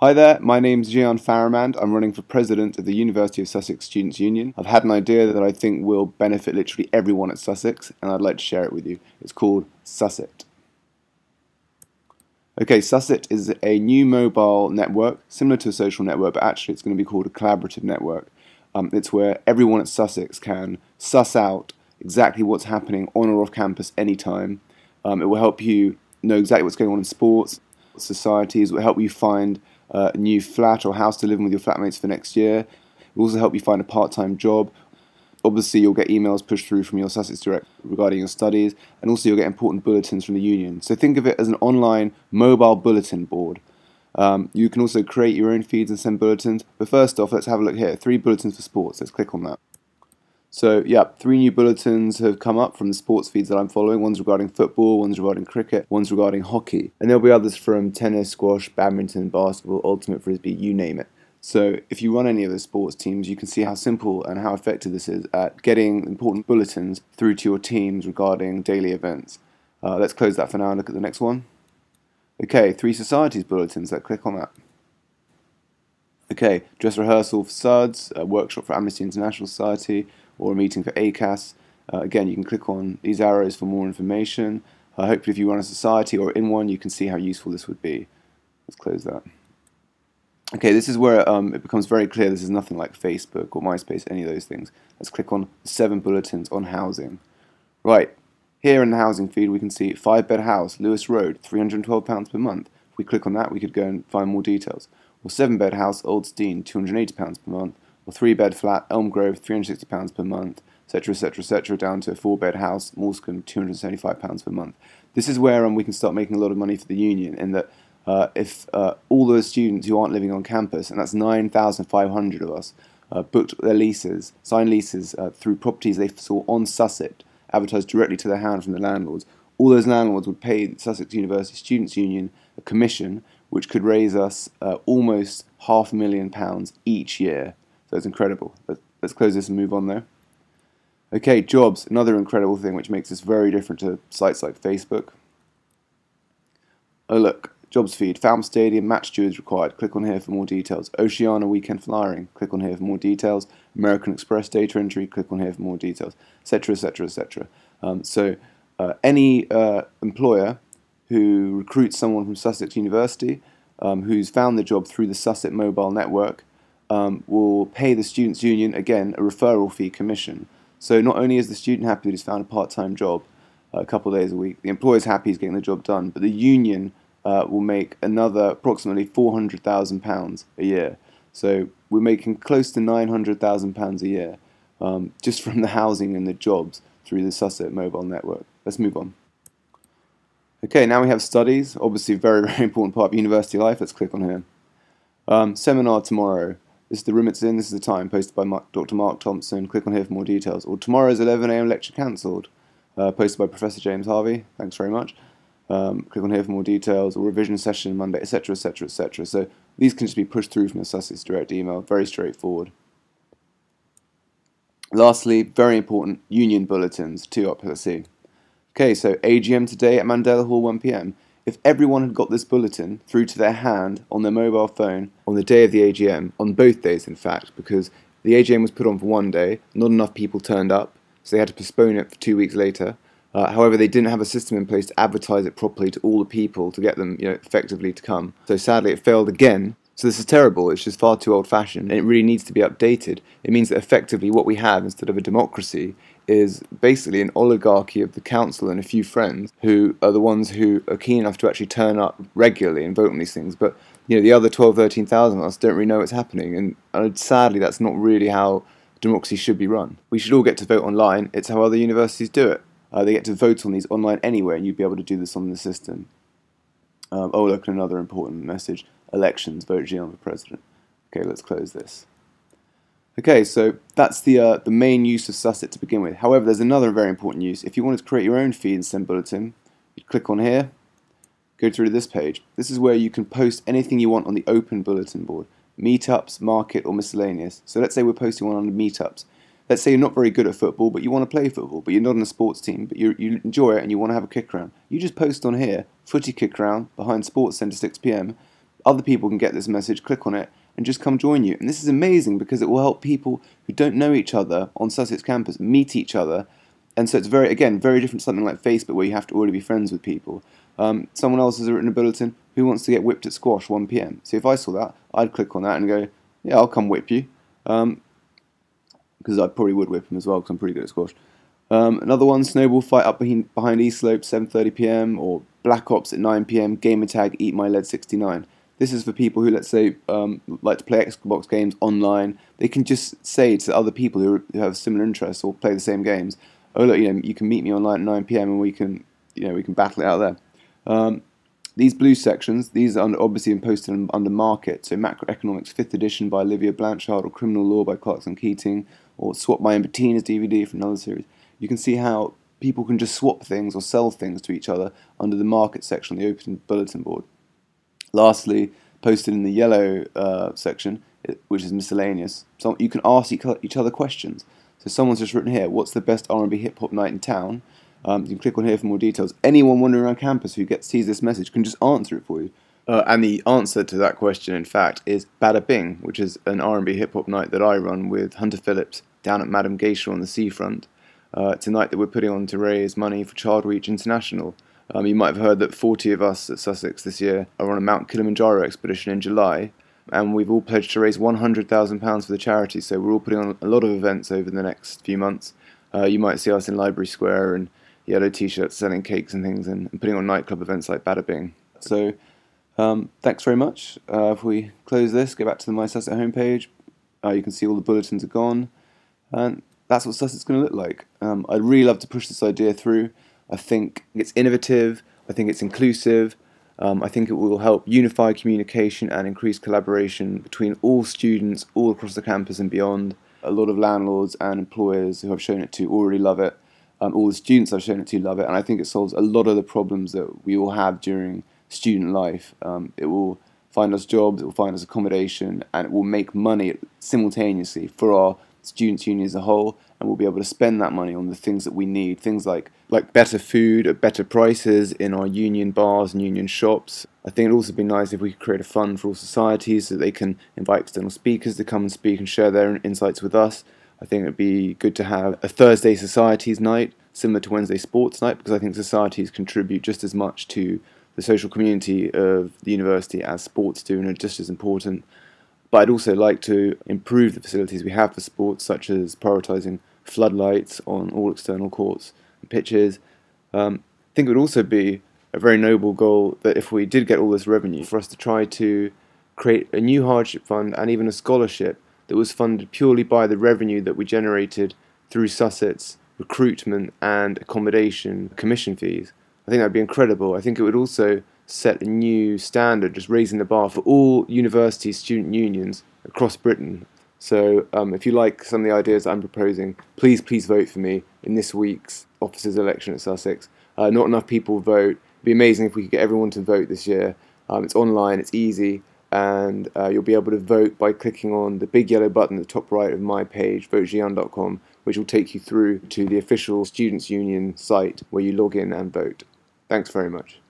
Hi there, my name's Gian Faramand. I'm running for President of the University of Sussex Students' Union. I've had an idea that I think will benefit literally everyone at Sussex, and I'd like to share it with you. It's called Sussit. Okay, Sussit is a new mobile network, similar to a social network, but actually it's going to be called a collaborative network. It's where everyone at Sussex can suss out exactly what's happening on or off campus anytime. It will help you know exactly what's going on in sports, societies. It will help you find a new flat or house to live in with your flatmates for next year. It will also help you find a part-time job. Obviously, you'll get emails pushed through from your Sussex Direct regarding your studies, and also you'll get important bulletins from the union. So think of it as an online mobile bulletin board. You can also create your own feeds and send bulletins. But first off, let's have a look here. 3 bulletins for sports. Let's click on that. So, yeah, 3 new bulletins have come up from the sports feeds that I'm following. One's regarding football, one's regarding cricket, one's regarding hockey. And there'll be others from tennis, squash, badminton, basketball, ultimate frisbee, you name it. So if you run any of the sports teams, you can see how simple and how effective this is at getting important bulletins through to your teams regarding daily events. Let's close that for now and look at the next one. Okay, 3 societies bulletins. Let's click on that. Okay, dress rehearsal for SUDS, a workshop for Amnesty International Society, or a meeting for ACAS. Again, you can click on these arrows for more information. Hopefully if you run a society or in one, you can see how useful this would be. Let's close that. Okay, this is where it becomes very clear this is nothing like Facebook or MySpace, any of those things. Let's click on 7 bulletins on housing. Right, here in the housing feed we can see 5-bed house, Lewis Road, £312 per month. If we click on that we could go and find more details. Or 7-bed house, Old Stein, £280 per month. Or 3-bed flat, Elm Grove, £360 per month, etc, etc, etc, down to a 4-bed house, Morscombe, £275 per month. This is where we can start making a lot of money for the union, in that if all those students who aren't living on campus, and that's 9,500 of us, booked their leases, signed leases through properties they saw on Sussit, advertised directly to their hand from the landlords, all those landlords would pay the Sussex University Students' Union a commission, which could raise us almost £500,000 each year. So it's incredible. Let's close this and move on though. Okay, jobs, another incredible thing which makes this very different to sites like Facebook. Oh look, jobs feed, Falm Stadium, match stewards required. Click on here for more details. Oceania weekend flying. Click on here for more details. American Express data entry. Click on here for more details, etc, etc, etc. So any employer who recruits someone from Sussex University who's found the job through the Sussit mobile network will pay the Students' Union, again, a referral fee commission. So not only is the student happy that he's found a part-time job a couple of days a week, the employer's happy he's getting the job done, but the union will make another approximately £400,000 a year. So we're making close to £900,000 a year just from the housing and the jobs through the Sussit mobile network. Let's move on. Okay, now we have studies, obviously a very, very important part of university life. Let's click on here. Seminar tomorrow. This is the room it's in, this is the time, posted by Dr. Mark Thompson. Click on here for more details. Or tomorrow's 11 AM lecture cancelled, posted by Professor James Harvey. Thanks very much. Click on here for more details. Or revision session Monday, etc, etc, etc. So these can just be pushed through from the Sussex Direct email. Very straightforward. Lastly, very important, union bulletins. 2 up, let's see. Okay, so AGM today at Mandela Hall, 1 PM. If everyone had got this bulletin through to their hand on their mobile phone on the day of the AGM, on both days in fact, because the AGM was put on for one day, not enough people turned up, so they had to postpone it for 2 weeks later. However, they didn't have a system in place to advertise it properly to all the people to get them, effectively to come. So sadly, it failed again. So this is terrible. It's just far too old-fashioned, and it really needs to be updated. It means that effectively what we have instead of a democracy is basically an oligarchy of the council and a few friends who are the ones who are keen enough to actually turn up regularly and vote on these things. But the other 12, 13,000 of us don't really know what's happening, and sadly that's not really how democracy should be run. We should all get to vote online. It's how other universities do it. They get to vote on these online anywhere, and you'd be able to do this on the system. Oh look, another important message. Elections, vote Gian for president. Okay, let's close this. Okay, so that's the main use of Sussit to begin with. However, there's another very important use. If you wanted to create your own feed and send bulletin, you'd click on here, go through to this page. This is where you can post anything you want on the open bulletin board. Meetups, market, or miscellaneous. So let's say we're posting one on the meetups. Let's say you're not very good at football, but you want to play football, but you're not on a sports team, but you enjoy it and you want to have a kick around. You just post on here, footy kick around behind Sports Centre 6 PM, other people can get this message, click on it, and just come join you. And this is amazing because it will help people who don't know each other on Sussex campus meet each other. And so it's very different to something like Facebook where you have to already be friends with people. Someone else has written a bulletin, who wants to get whipped at squash 1 p.m. So if I saw that, I'd click on that and go, yeah, I'll come whip you. Because I probably would whip him as well because I'm pretty good at squash. Another one, snowball fight up behind East Slope, 7:30 p.m. or Black Ops at 9 p.m. Gamer tag Eat My Lead 69. This is for people who, let's say, like to play Xbox games online. They can just say to other people who have similar interests or play the same games, oh look, you can meet me online at 9 p.m. and we can battle it out there. These blue sections, these are obviously posted under Market, so Macroeconomics 5th edition by Olivia Blanchard, or Criminal Law by Clarkson Keating, or Swap My Betina's DVD from another series. You can see how people can just swap things or sell things to each other under the Market section on the open bulletin board. Lastly, posted in the yellow section, which is miscellaneous, so you can ask each other questions. So someone's just written here, what's the best R&B hip-hop night in town? You can click on here for more details. Anyone wandering around campus who sees this message can just answer it for you. And the answer to that question, in fact, is Bada Bing, which is an R&B hip-hop night that I run with Hunter Phillips down at Madame Geisha on the seafront. It's a night that we're putting on to raise money for Child Reach International. You might have heard that 40 of us at Sussex this year are on a Mount Kilimanjaro expedition in July, and we've all pledged to raise £100,000 for the charity, so we're all putting on a lot of events over the next few months. You might see us in Library Square and yellow t-shirts selling cakes and things, and putting on nightclub events like Bada Bing. So thanks very much. If we close this, go back to the My Sussex homepage, you can see all the bulletins are gone, and that's what Sussex is going to look like. I'd really love to push this idea through. I think it's innovative, I think it's inclusive, I think it will help unify communication and increase collaboration between all students all across the campus and beyond. A lot of landlords and employers who I've shown it to already love it. All the students I've shown it to love it, and I think it solves a lot of the problems that we all have during student life. It will find us jobs, it will find us accommodation, and it will make money simultaneously for our students' union as a whole, and we'll be able to spend that money on the things that we need, things like better food at better prices in our union bars and union shops. I think it'd also be nice if we could create a fund for all societies so that they can invite external speakers to come and speak and share their insights with us. I think it'd be good to have a Thursday Societies night, similar to Wednesday Sports night, because I think societies contribute just as much to the social community of the university as sports do and are just as important. But I'd also like to improve the facilities we have for sports, such as prioritising floodlights on all external courts and pitches. I think it would also be a very noble goal that if we did get all this revenue, for us to try to create a new hardship fund and even a scholarship that was funded purely by the revenue that we generated through Sussex recruitment and accommodation commission fees. I think that would be incredible. I think it would also set a new standard, just raising the bar for all university student unions across Britain. So if you like some of the ideas that I'm proposing, please vote for me in this week's officers election at Sussex. Not enough people vote. It'd be amazing if we could get everyone to vote this year. It's online, it's easy, and you'll be able to vote by clicking on the big yellow button at the top right of my page, votegian.com, which will take you through to the official Students' Union site where you log in and vote. Thanks very much.